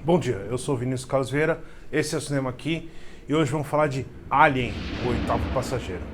Bom dia, eu sou o Vinícius Carlos Vieira, esse é o Cinema Aqui e hoje vamos falar de Alien, o Oitavo Passageiro.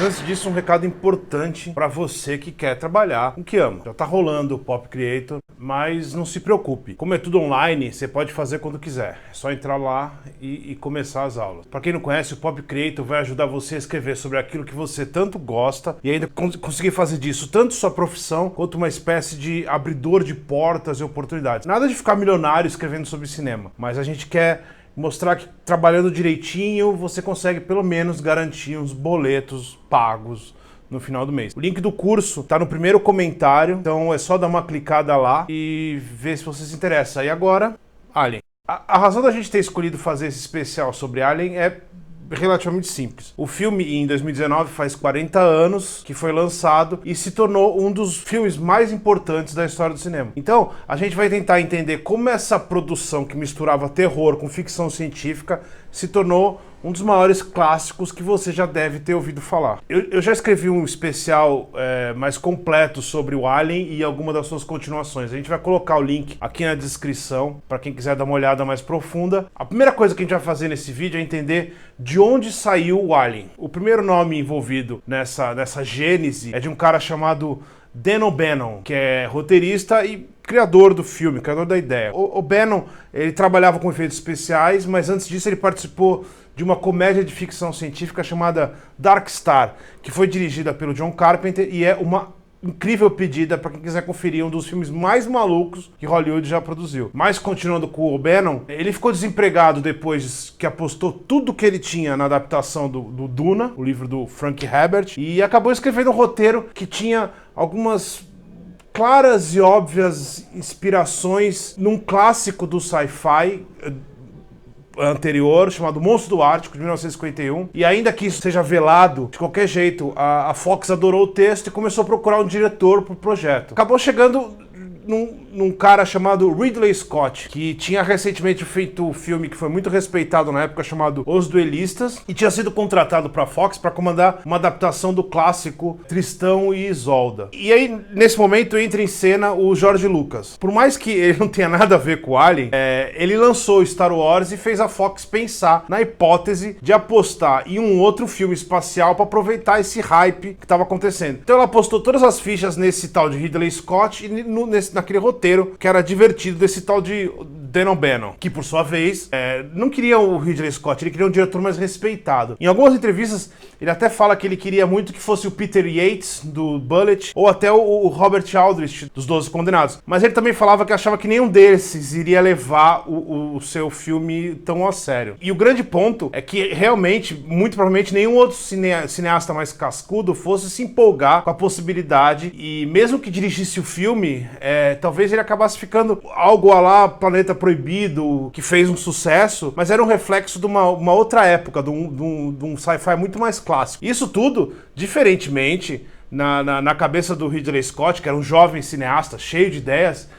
Mas antes disso, um recado importante para você que quer trabalhar com o que ama. Já tá rolando o Pop Creator, mas não se preocupe. Como é tudo online, você pode fazer quando quiser. É só entrar lá e começar as aulas. Para quem não conhece, o Pop Creator vai ajudar você a escrever sobre aquilo que você tanto gosta e ainda conseguir fazer disso tanto sua profissão quanto uma espécie de abridor de portas e oportunidades. Nada de ficar milionário escrevendo sobre cinema, mas a gente quer mostrar que trabalhando direitinho você consegue pelo menos garantir uns boletos pagos no final do mês. O link do curso tá no primeiro comentário, então é só dar uma clicada lá e ver se você se interessa. E agora, Alien. A razão da gente ter escolhido fazer esse especial sobre Alien é relativamente simples. O filme, em 2019, faz 40 anos que foi lançado e se tornou um dos filmes mais importantes da história do cinema. Então, a gente vai tentar entender como essa produção que misturava terror com ficção científica se tornou um dos maiores clássicos que você já deve ter ouvido falar. Eu já escrevi um especial mais completo sobre o Alien e alguma das suas continuações. A gente vai colocar o link aqui na descrição para quem quiser dar uma olhada mais profunda. A primeira coisa que a gente vai fazer nesse vídeo é entender de onde saiu o Alien. O primeiro nome envolvido nessa gênese é de um cara chamado Dan O'Bannon, que é roteirista e criador do filme, criador da ideia. O Bannon, ele trabalhava com efeitos especiais, mas antes disso ele participou de uma comédia de ficção científica chamada Dark Star, que foi dirigida pelo John Carpenter e é uma incrível pedida para quem quiser conferir um dos filmes mais malucos que Hollywood já produziu. Mas continuando com o Bannon, ele ficou desempregado depois que apostou tudo que ele tinha na adaptação do Duna, o livro do Frank Herbert, e acabou escrevendo um roteiro que tinha algumas claras e óbvias inspirações num clássico do sci-fi anterior, chamado Monstro do Ártico, de 1951, e ainda que isso seja velado, de qualquer jeito, a Fox adorou o texto e começou a procurar um diretor pro projeto. Acabou chegando num cara chamado Ridley Scott, que tinha recentemente feito um filme que foi muito respeitado na época, chamado Os Duelistas, e tinha sido contratado para a Fox para comandar uma adaptação do clássico Tristão e Isolda. E aí, nesse momento, entra em cena o George Lucas. Por mais que ele não tenha nada a ver com o Alien, ele lançou Star Wars e fez a Fox pensar na hipótese de apostar em um outro filme espacial para aproveitar esse hype que estava acontecendo. Então ela apostou todas as fichas nesse tal de Ridley Scott e naquele roteiro que era divertido desse tal de Dan O'Bannon, que por sua vez não queria o Ridley Scott, ele queria um diretor mais respeitado. Em algumas entrevistas ele até fala que ele queria muito que fosse o Peter Yates do Bullitt ou até o Robert Aldrich dos 12 Condenados, mas ele também falava que achava que nenhum desses iria levar o seu filme tão a sério. E o grande ponto é que realmente, muito provavelmente, nenhum outro cineasta mais cascudo fosse se empolgar com a possibilidade, e mesmo que dirigisse o filme, talvez ele acabasse ficando algo a lá Planeta Proibido, que fez um sucesso, mas era um reflexo de uma outra época, de um sci-fi muito mais clássico. Isso tudo, diferentemente, na cabeça do Ridley Scott, que era um jovem cineasta cheio de ideias,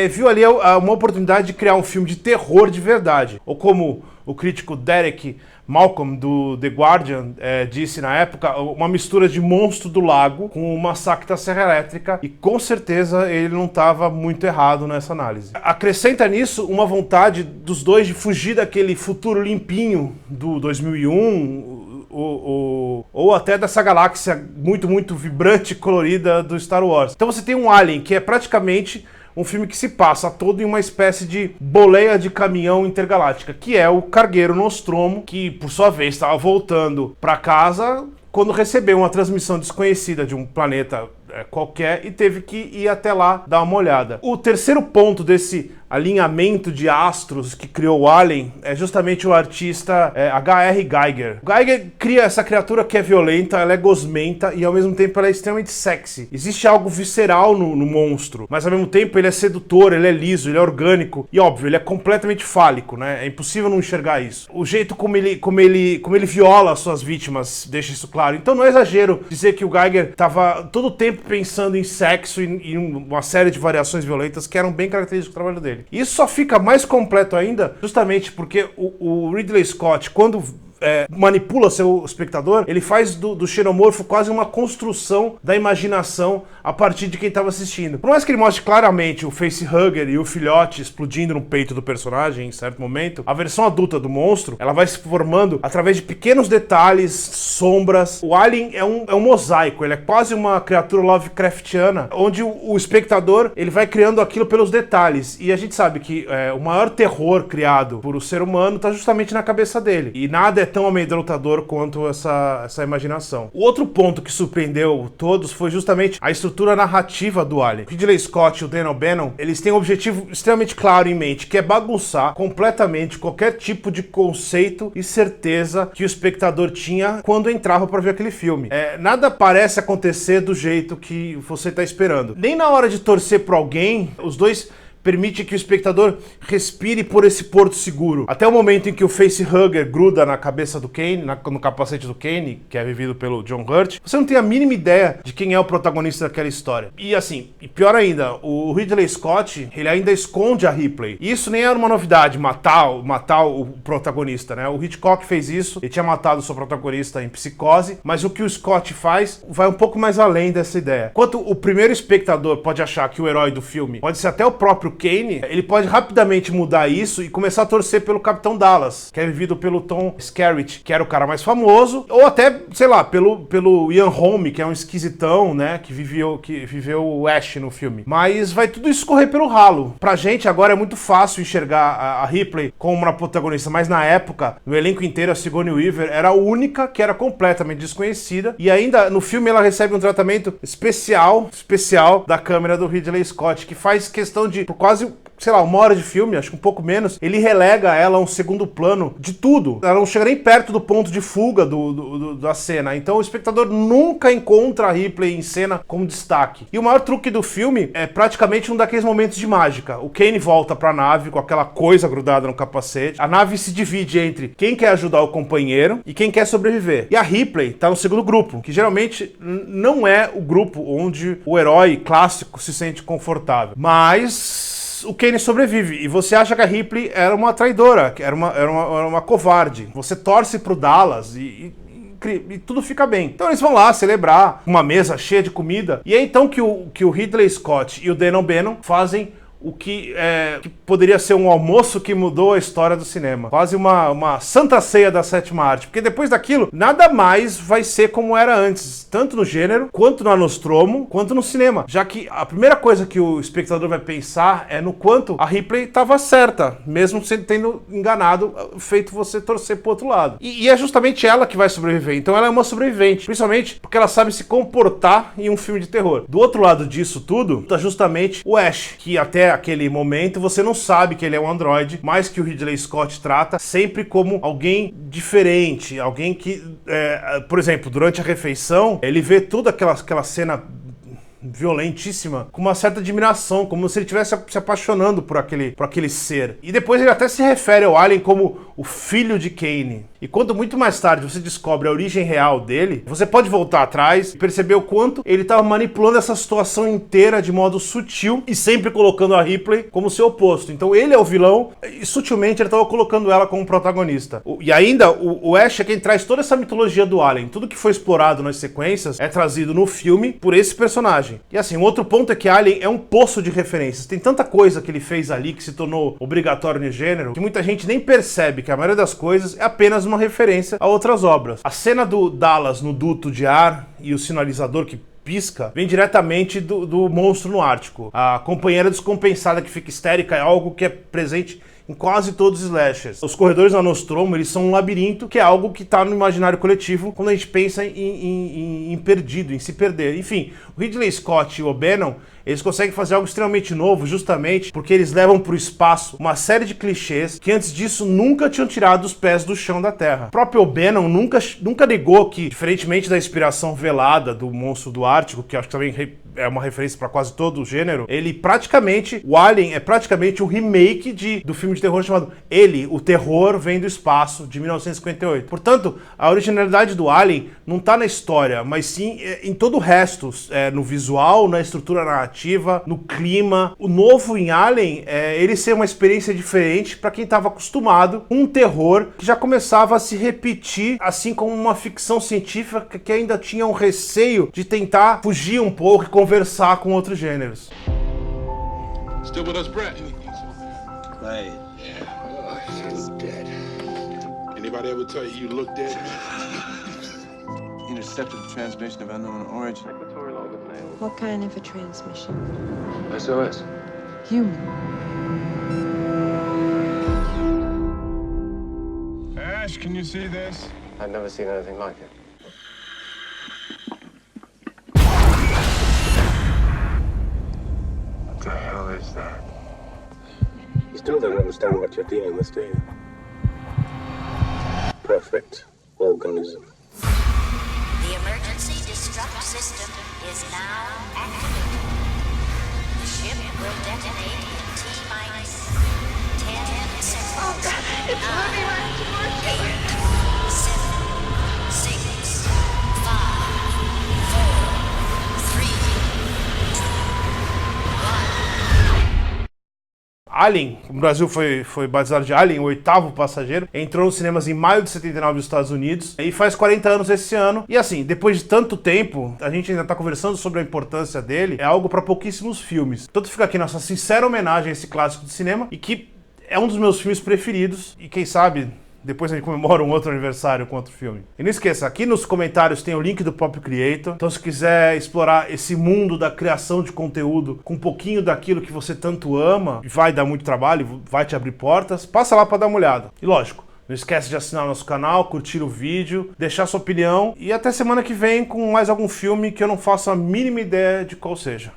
Viu ali uma oportunidade de criar um filme de terror de verdade. Ou como o crítico Derek Malcolm, do The Guardian, disse na época, uma mistura de Monstro do Lago com o Massacre da Serra Elétrica, e com certeza ele não estava muito errado nessa análise. Acrescenta nisso uma vontade dos dois de fugir daquele futuro limpinho do 2001, ou até dessa galáxia muito, muito vibrante e colorida do Star Wars. Então você tem um Alien que é praticamente um filme que se passa todo em uma espécie de boleia de caminhão intergaláctica, que é o cargueiro Nostromo, que por sua vez estava voltando para casa quando recebeu uma transmissão desconhecida de um planeta qualquer e teve que ir até lá dar uma olhada. O terceiro ponto desse alinhamento de astros que criou o Alien é justamente o artista H.R. Giger. O Giger cria essa criatura que é violenta, ela é gosmenta e ao mesmo tempo ela é extremamente sexy. Existe algo visceral no monstro, mas ao mesmo tempo ele é sedutor, ele é liso, ele é orgânico e óbvio, ele é completamente fálico, né? É impossível não enxergar isso. O jeito como ele viola as suas vítimas deixa isso claro. Então não é exagero dizer que o Giger estava todo o tempo pensando em sexo e uma série de variações violentas que eram bem características do trabalho dele. E isso só fica mais completo ainda justamente porque o Ridley Scott, quando manipula seu espectador, ele faz do xenomorfo quase uma construção da imaginação a partir de quem estava assistindo. Por mais que ele mostre claramente o facehugger e o filhote explodindo no peito do personagem em certo momento, a versão adulta do monstro, ela vai se formando através de pequenos detalhes, sombras. O Alien é um mosaico, ele é quase uma criatura Lovecraftiana, onde o espectador ele vai criando aquilo pelos detalhes. E a gente sabe que o maior terror criado por o ser humano está justamente na cabeça dele. E nada é tão amedrontador quanto essa imaginação. O outro ponto que surpreendeu todos foi justamente a estrutura narrativa do Alien. Ridley Scott e o Dan O'Bannon, eles têm um objetivo extremamente claro em mente, que é bagunçar completamente qualquer tipo de conceito e certeza que o espectador tinha quando entrava para ver aquele filme. Nada parece acontecer do jeito que você está esperando. Nem na hora de torcer para alguém, os dois permite que o espectador respire por esse porto seguro. Até o momento em que o facehugger gruda na cabeça do Kane, no capacete do Kane, que é vivido pelo John Hurt, você não tem a mínima ideia de quem é o protagonista daquela história. E assim, e pior ainda, o Ridley Scott, ele ainda esconde a Ripley. E isso nem era uma novidade, matar o protagonista, né? O Hitchcock fez isso, ele tinha matado o seu protagonista em Psicose, mas o que o Scott faz vai um pouco mais além dessa ideia. Enquanto o primeiro espectador pode achar que o herói do filme pode ser até o próprio Kane, ele pode rapidamente mudar isso e começar a torcer pelo Capitão Dallas, que é vivido pelo Tom Skerritt, que era o cara mais famoso, ou até, sei lá, pelo Ian Holm, que é um esquisitão, né, que viveu o Ash no filme. Mas vai tudo escorrer pelo ralo. Pra gente agora é muito fácil enxergar a Ripley como uma protagonista, mas na época, no elenco inteiro, a Sigourney Weaver era a única que era completamente desconhecida, e ainda no filme ela recebe um tratamento especial da câmera do Ridley Scott, que faz questão de, por quase, sei lá, 1 hora de filme, acho que um pouco menos, ele relega ela a um segundo plano de tudo. Ela não chega nem perto do ponto de fuga da cena. Então o espectador nunca encontra a Ripley em cena como destaque. E o maior truque do filme é praticamente um daqueles momentos de mágica. O Kane volta pra nave com aquela coisa grudada no capacete. A nave se divide entre quem quer ajudar o companheiro e quem quer sobreviver. E a Ripley tá no segundo grupo, que geralmente não é o grupo onde o herói clássico se sente confortável. Mas o Kane sobrevive, e você acha que a Ripley era uma traidora, que era uma covarde. Você torce pro Dallas e tudo fica bem. Então eles vão lá celebrar uma mesa cheia de comida, e é então que o Ridley Scott e o Dan O'Bannon fazem o que poderia ser um almoço que mudou a história do cinema. Quase uma santa ceia da sétima arte. Porque depois daquilo, nada mais vai ser como era antes. Tanto no gênero, quanto no Nostromo, quanto no cinema. Já que a primeira coisa que o espectador vai pensar é no quanto a Ripley estava certa, mesmo tendo enganado, feito você torcer pro outro lado. E é justamente ela que vai sobreviver. Então ela é uma sobrevivente. Principalmente porque ela sabe se comportar em um filme de terror. Do outro lado disso tudo, tá justamente o Ash, que até aquele momento você não sabe que ele é um androide, mas que o Ridley Scott trata sempre como alguém diferente, alguém que, por exemplo, durante a refeição, ele vê toda aquela cena violentíssima, com uma certa admiração, como se ele estivesse se apaixonando por aquele ser. E depois ele até se refere ao Alien como o filho de Kane. E quando muito mais tarde você descobre a origem real dele, você pode voltar atrás e perceber o quanto ele estava manipulando essa situação inteira de modo sutil e sempre colocando a Ripley como seu oposto. Então ele é o vilão e sutilmente ele estava colocando ela como protagonista. E ainda o Ash é quem traz toda essa mitologia do Alien. Tudo que foi explorado nas sequências é trazido no filme por esse personagem. E assim, um outro ponto é que Alien é um poço de referências. Tem tanta coisa que ele fez ali que se tornou obrigatório no gênero que muita gente nem percebe que a maioria das coisas é apenas uma referência a outras obras. A cena do Dallas no duto de ar e o sinalizador que pisca vem diretamente do monstro no Ártico. A companheira descompensada que fica histérica é algo que é presente em quase todos os slashers. Os corredores da Nostromo, eles são um labirinto, que é algo que está no imaginário coletivo quando a gente pensa em perdido, em se perder. Enfim, o Ridley Scott e o O'Bannon, eles conseguem fazer algo extremamente novo, justamente porque eles levam para o espaço uma série de clichês que antes disso nunca tinham tirado os pés do chão da Terra. O próprio O'Bannon nunca negou que, diferentemente da inspiração velada do Monstro do Ártico, que acho que também é uma referência para quase todo o gênero, o Alien é praticamente o remake do filme de terror chamado O Terror Vem do Espaço, de 1958. Portanto, a originalidade do Alien não está na história, mas sim em todo o resto, no visual, na estrutura narrativa, no clima. O novo em Alien é ele ser uma experiência diferente para quem estava acostumado com um terror que já começava a se repetir, assim como uma ficção científica que ainda tinha um receio de tentar fugir um pouco e conversar com outros gêneros. Still with us, Brett? Clay. Yeah. Oh, she's dead. Anybody ever tell you look dead? Intercepted a transmission of unknown origin. What kind of a transmission? SOS. Human. Ash, can you see this? I've never seen anything like it. What the hell is that? You still don't understand what you're dealing with, do you? Perfect organism. The emergency destruct system is now activated. The ship will detonate in T-minus 10 seconds. Oh God, it's moving right towards you. 8, 7, 6, 5, 4, 3, 2, 1. Alien, o Brasil foi batizado de Alien, o oitavo passageiro, entrou nos cinemas em maio de 79 nos Estados Unidos e faz 40 anos esse ano. E assim, depois de tanto tempo, a gente ainda tá conversando sobre a importância dele, é algo para pouquíssimos filmes. Então fica aqui nossa sincera homenagem a esse clássico de cinema e que é um dos meus filmes preferidos e quem sabe depois a gente comemora um outro aniversário com outro filme. E não esqueça, aqui nos comentários tem o link do Pop Creator. Então se quiser explorar esse mundo da criação de conteúdo com um pouquinho daquilo que você tanto ama, vai dar muito trabalho, vai te abrir portas, passa lá para dar uma olhada. E lógico, não esquece de assinar o nosso canal, curtir o vídeo, deixar sua opinião e até semana que vem com mais algum filme que eu não faço a mínima ideia de qual seja.